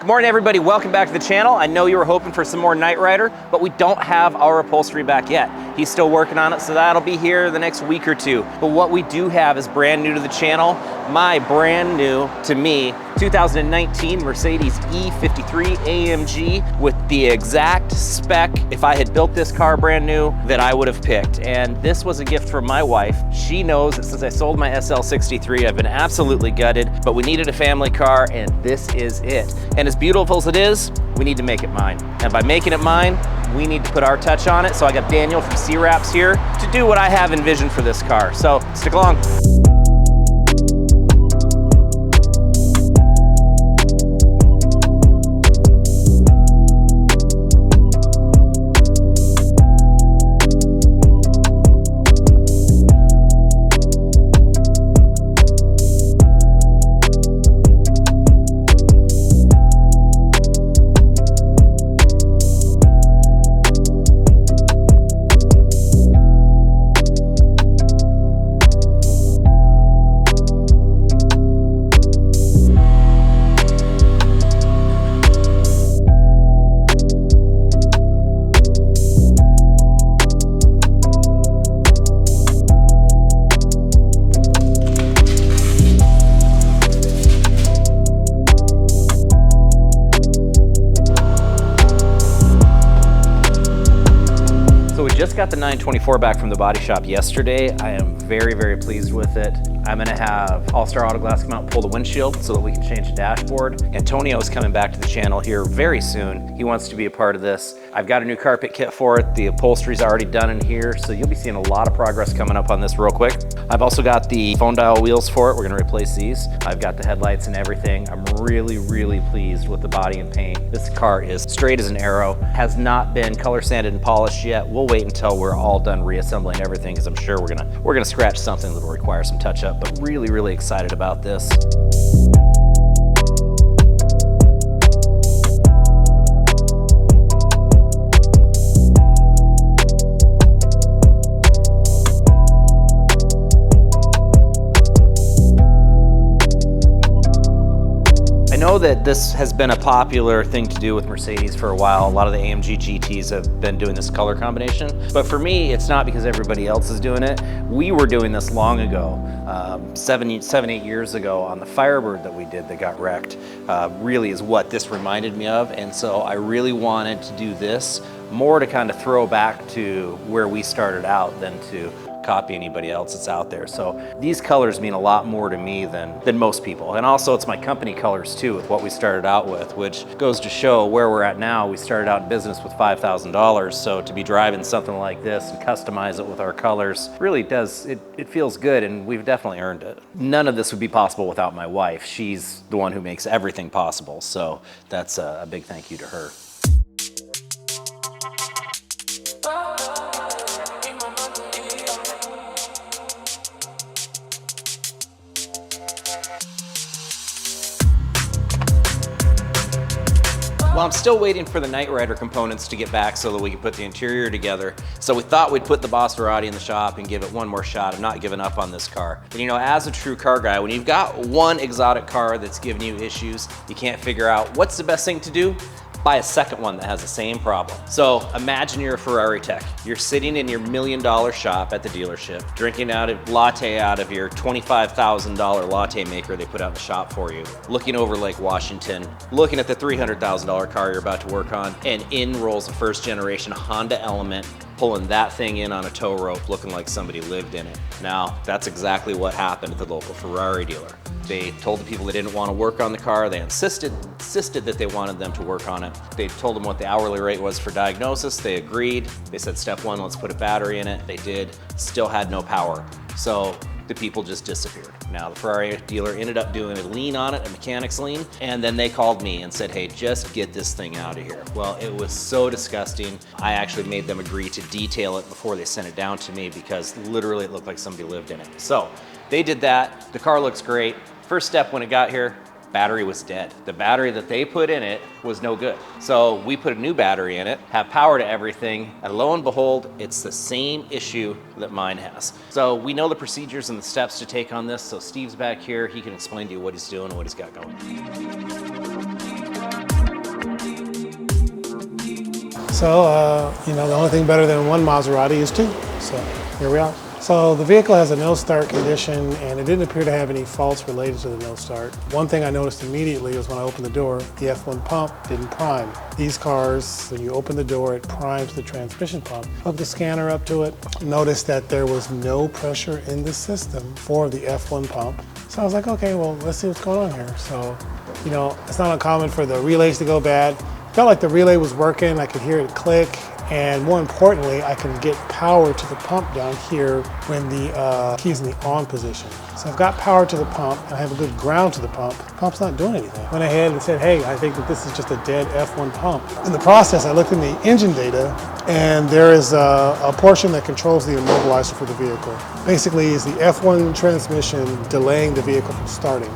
Good morning, everybody. Welcome back to the channel. I know you were hoping for some more Knight Rider, but we don't have our upholstery back yet. He's still working on it, so that'll be here the next week or two. But what we do have is brand new to the channel, my brand new, to me, 2019 Mercedes E53 AMG with the exact spec, if I had built this car brand new, that I would have picked. And this was a gift from my wife. She knows that since I sold my SL63, I've been absolutely gutted, but we needed a family car, and this is it. And as beautiful as it is, we need to make it mine. And by making it mine, we need to put our touch on it. So I got Daniel from SeaWraps here to do what I have envisioned for this car. So stick along. Just got the 924 back from the body shop yesterday. I am very, very pleased with it. I'm gonna have All-Star Auto Glass come out and pull the windshield so that we can change the dashboard. Antonio is coming back to the channel here very soon. He wants to be a part of this. I've got a new carpet kit for it. The upholstery's already done in here, so you'll be seeing a lot of progress coming up on this real quick. I've also got the phone dial wheels for it. We're gonna replace these. I've got the headlights and everything. I'm really, really pleased with the body and paint. This car is straight as an arrow. Has not been color sanded and polished yet. We'll wait until we're all done reassembling everything, because I'm sure we're gonna scratch something that will require some touch up, but really, really excited about this. I know that this has been a popular thing to do with Mercedes for a while. A lot of the AMG GTs have been doing this color combination. But for me, it's not because everybody else is doing it. We were doing this long ago, 8 years ago on the Firebird that we did that got wrecked, really is what this reminded me of. And so I really wanted to do this more to kind of throw back to where we started out than to copy anybody else that's out there. So these colors mean a lot more to me than most people. And also it's my company colors too, with what we started out with, which goes to show where we're at now. We started out in business with $5,000. So to be driving something like this and customize it with our colors really does, it feels good, and we've definitely earned it. None of this would be possible without my wife. She's the one who makes everything possible. So that's a big thank you to her. Well, I'm still waiting for the Knight Rider components to get back so that we can put the interior together. So we thought we'd put the Maserati in the shop and give it one more shot. I'm not giving up on this car. And you know, as a true car guy, when you've got one exotic car that's giving you issues, you can't figure out what's the best thing to do? Buy a second one that has the same problem. So imagine you're a Ferrari tech. You're sitting in your $1 million shop at the dealership, drinking a latte out of your $25,000 latte maker they put out in the shop for you, looking over Lake Washington, looking at the $300,000 car you're about to work on, and in rolls a first generation Honda Element, pulling that thing in on a tow rope looking like somebody lived in it. Now, that's exactly what happened at the local Ferrari dealer. They told the people they didn't want to work on the car. They insisted that they wanted them to work on it. They told them what the hourly rate was for diagnosis. They agreed. They said, step one, let's put a battery in it. They did. Still had no power. So the people just disappeared. Now, the Ferrari dealer ended up doing a lien on it, a mechanics lien, and then they called me and said, hey, just get this thing out of here. Well, it was so disgusting. I actually made them agree to detail it before they sent it down to me, because literally it looked like somebody lived in it. So they did that. The car looks great. First step when it got here, battery was dead. The battery that they put in it was no good. So we put a new battery in it, have power to everything, and lo and behold, it's the same issue that mine has. So we know the procedures and the steps to take on this, so Steve's back here. He can explain to you what he's doing and what he's got going. So, you know, the only thing better than one Maserati is two. So here we are. So the vehicle has a no start condition and it didn't appear to have any faults related to the no start. One thing I noticed immediately was when I opened the door, the F1 pump didn't prime. These cars, when you open the door, it primes the transmission pump. Hooked the scanner up to it, noticed that there was no pressure in the system for the F1 pump. So I was like, okay, well, let's see what's going on here. So, you know, it's not uncommon for the relays to go bad. Felt like the relay was working, I could hear it click, and more importantly, I can get power to the pump down here when the key's in the on position. So I've got power to the pump, and I have a good ground to the pump. The pump's not doing anything. Went ahead and said, hey, I think that this is just a dead F1 pump. In the process, I looked in the engine data, and there is a portion that controls the immobilizer for the vehicle. Basically, is the F1 transmission delaying the vehicle from starting?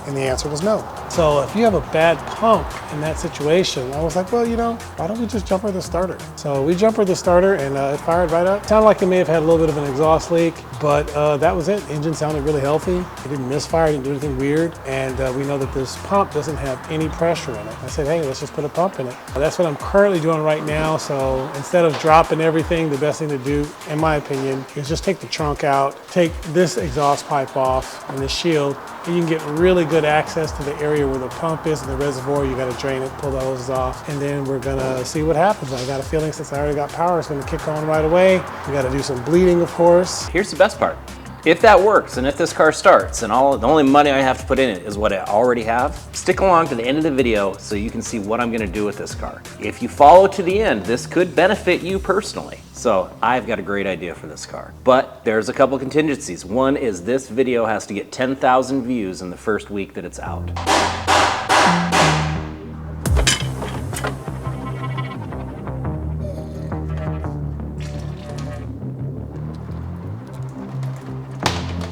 And the answer was no. So if you have a bad pump in that situation, I was like, well, you know, why don't we just jumper the starter? So we jumpered the starter and it fired right up. Sounded like it may have had a little bit of an exhaust leak, but that was it. Engine sounded really healthy. It didn't misfire, didn't do anything weird. And we know that this pump doesn't have any pressure in it. I said, hey, let's just put a pump in it. That's what I'm currently doing right now. So instead of dropping everything, the best thing to do, in my opinion, is just take the trunk out, take this exhaust pipe off and the shield, and you can get really good access to the area where the pump is and the reservoir. You gotta drain it, pull the hoses off, and then we're gonna see what happens. I got a feeling since I already got power, it's gonna kick on right away. We gotta do some bleeding, of course. Here's the best part. If that works, and if this car starts, and the only money I have to put in it is what I already have, stick along to the end of the video so you can see what I'm gonna do with this car. If you follow to the end, this could benefit you personally. So I've got a great idea for this car. But there's a couple contingencies. One is this video has to get 10,000 views in the first week that it's out.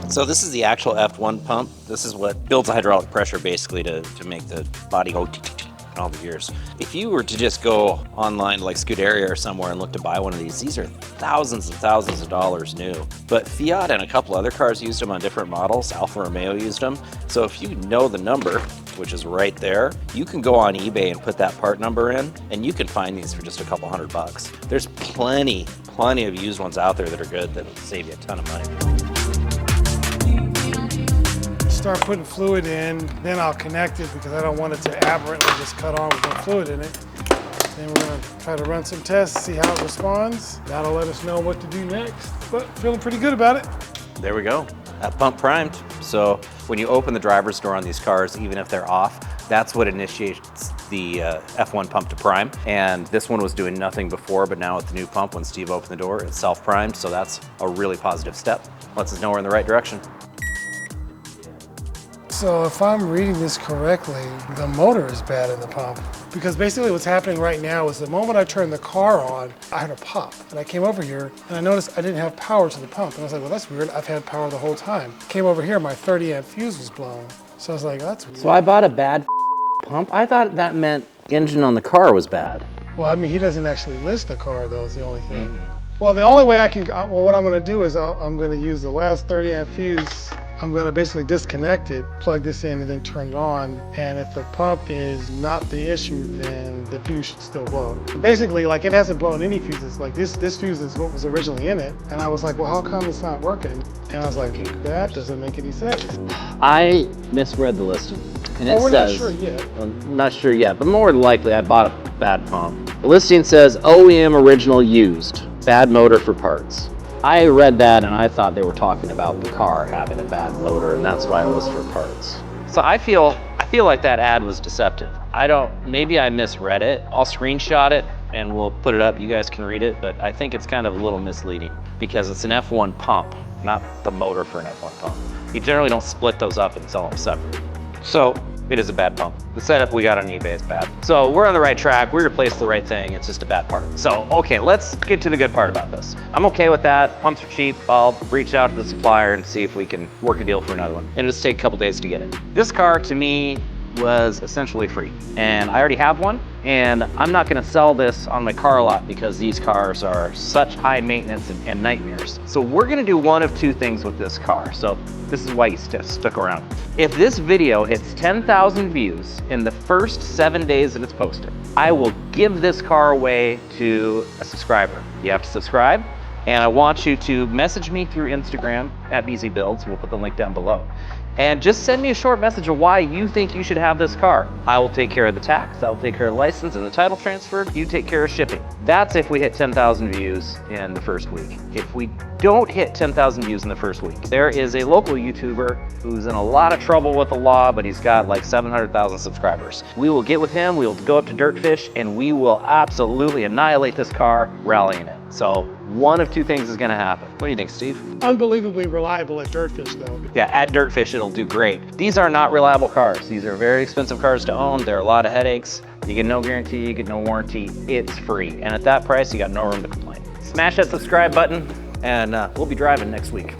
So this is the actual F1 pump. This is what builds the hydraulic pressure basically to make the body go and all the gears. If you were to just go online like Scuderia or somewhere and look to buy one of these are thousands and thousands of dollars new. But Fiat and a couple other cars used them on different models. Alfa Romeo used them. So if you know the number, which is right there, you can go on eBay and put that part number in, and you can find these for just a couple $100. There's plenty of used ones out there that are good that'll save you a ton of money. Start putting fluid in, then I'll connect it because I don't want it to aberrantly just cut on with no fluid in it. Then we're gonna try to run some tests, see how it responds. That'll let us know what to do next, but feeling pretty good about it. There we go, that pump primed. So when you open the driver's door on these cars, even if they're off, that's what initiates the F1 pump to prime. And this one was doing nothing before, but now with the new pump, when Steve opened the door, it's self-primed. So that's a really positive step. Lets us know we're in the right direction. So if I'm reading this correctly, the motor is bad in the pump. Because basically what's happening right now is the moment I turned the car on, I heard a pop. And I came over here and I noticed I didn't have power to the pump. And I was like, well, that's weird. I've had power the whole time. Came over here, my 30 amp fuse was blown. So I was like, that's weird. So I bought a bad pump? I thought that meant engine on the car was bad. Well, I mean, he doesn't actually list the car though, is the only thing. Well, the only way I can, well, what I'm gonna do is I'm gonna use the last 30 amp fuse. I'm gonna basically disconnect it, plug this in, and then turn it on. And if the pump is not the issue, then the fuse should still blow. Basically, like, it hasn't blown any fuses. Like this fuse is what was originally in it. And I was like, well, how come it's not working? And I was like, that doesn't make any sense. I misread the listing. And it we're says, not sure yet. Well, not sure yet, but more likely I bought a bad pump. The listing says OEM original used, bad motor for parts. I read that and I thought they were talking about the car having a bad motor, and that's why it was for parts. So I feel like that ad was deceptive. Maybe I misread it. I'll screenshot it and we'll put it up. You guys can read it, but I think it's kind of a little misleading because it's an F1 pump, not the motor for an F1 pump. You generally don't split those up and sell them separate. So it is a bad pump. The setup we got on eBay is bad. So we're on the right track. We replaced the right thing. It's just a bad part. So, okay, let's get to the good part about this. I'm okay with that. Pumps are cheap. I'll reach out to the supplier and see if we can work a deal for another one. And it'll just take a couple days to get it. This car, to me, was essentially free. And I already have one, and I'm not gonna sell this on my car lot because these cars are such high maintenance and nightmares. So we're gonna do one of two things with this car. So this is why you stuck around. If this video hits 10,000 views in the first 7 days that it's posted, I will give this car away to a subscriber. You have to subscribe, and I want you to message me through Instagram at BeezeBuildz. We'll put the link down below. And just send me a short message of why you think you should have this car. I will take care of the tax, I will take care of the license and the title transfer, you take care of shipping. That's if we hit 10,000 views in the first week. If we don't hit 10,000 views in the first week, there is a local YouTuber who's in a lot of trouble with the law, but he's got like 700,000 subscribers. We will get with him, we will go up to Dirtfish, and we will absolutely annihilate this car, rallying it. So one of two things is gonna happen. What do you think, Steve? Unbelievably reliable at Dirtfish, though. Yeah, at Dirtfish, it'll do great. These are not reliable cars. These are very expensive cars to own. There are a lot of headaches. You get no guarantee, you get no warranty. It's free. And at that price, you got no room to complain. Smash that subscribe button, and we'll be driving next week.